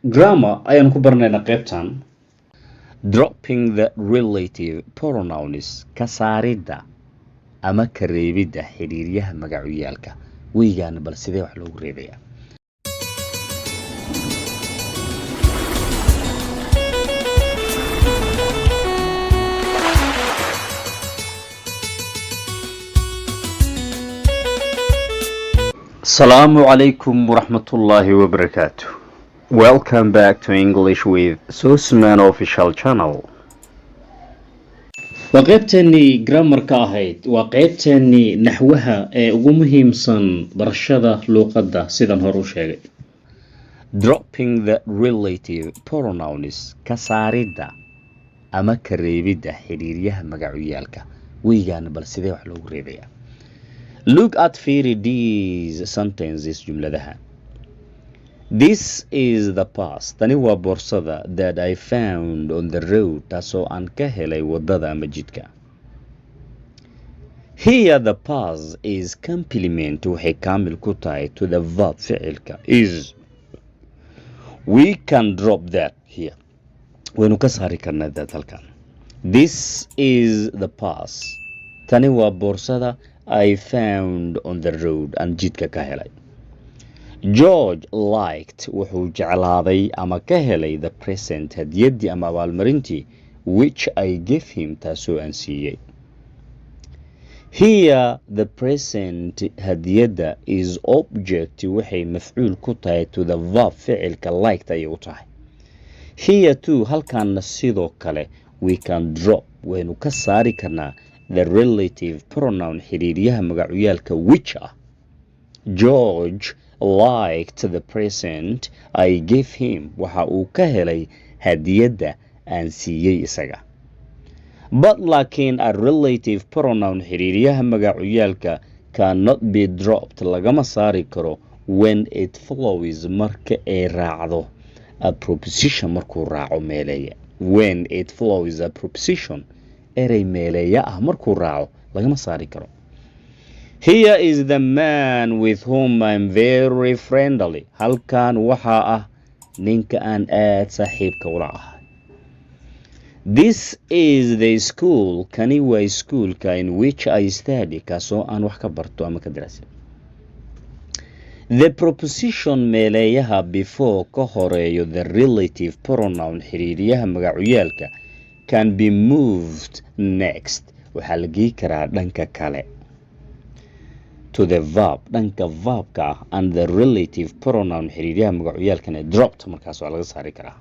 grammar ayaan ku barnaynaa qaybtan dropping the relative pronouns ka saaridda ama ka reebidda xiriiryaha magacyaalka weygaan bal sidee wax loogu reebayaa Assalamu alaikum warahmatullahi wabarakatuh. Welcome back to English with Susman Official Channel. waa qaybteennii grammarka ahayd waa qaybteennii naxwaha ee ugu muhiimsan barashada luuqadda sidan hore u sheegay dropping the relative pronouns ka saaridda ama ka reebidda xiriiryaha magacyaalka weygaan bal sidee wax loogu reebayaa Look at these sentences jumladaha. This is the past. Tani waa boorsada that I found on the road taasoo aan ka helay wadada ama jidka. Here the past is complement waxay kaamil ku tahay to the verb ficilka is. We can drop that here. Waynu ka saari karnaa that halkan. This is the past. Tani waa boorsada I found on the road and jidka ka helay. George liked wuxuu jeclaaday ama ka helay the present hadiyadii ama abaalmarintii which I gave him taasoo aan siiyey. Here the present hadiyada is object waxay mafcuul ku tahay to the verb ficilka liked ayay u tahay. Here too halkaana sidoo kale we can drop waynu ka saari karnaa the relative pronoun xiriiryaha magacyaalka which ah. George liked the present I gave him waxa uu ka helay hadiyada aan siiyey isaga. But laakiin a relative pronoun xiriiryaha magacyaalka cannot be dropped lagama saari karo when it follows marka ay raacdo a preposition markuu raaco meeleeya. When it follows a preposition erey meeleeya ah markuu raaco lagama saari karo. Here is the man with whom I'm very friendly. Halkan waxaa ah ninka aan aad saaxiibka ula ahay. This is the school. Kani waa iskuulka in which I study kaasoo aan wax ka barto ama ka daraasay. The preposition meeleeyaha before ka horeeyo the relative pronoun xiriiryaha magacyaalka can be moved next. Waxaa la geey karaa dhanka kale. To the verb dhanka verbka ah and the relative pronoun xiriiryaha magacyaalkana dropped markaas waa laga saari karaa.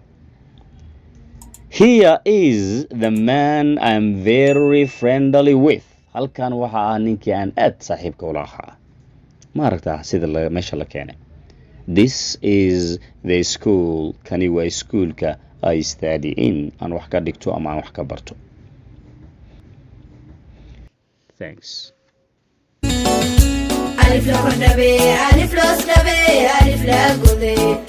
Here is the man I'm very friendly with. Halkan waxa ah ninkii aan aad saaxiibka ula ahaa. Ma aragtaa sida meesha la keenay. This is the school. Kani waa iskuulka I study in aan wax ka dhigto ama aan wax ka barto. Thanks. ألف لا قدبي ألف لا صدبي ألف لا قدي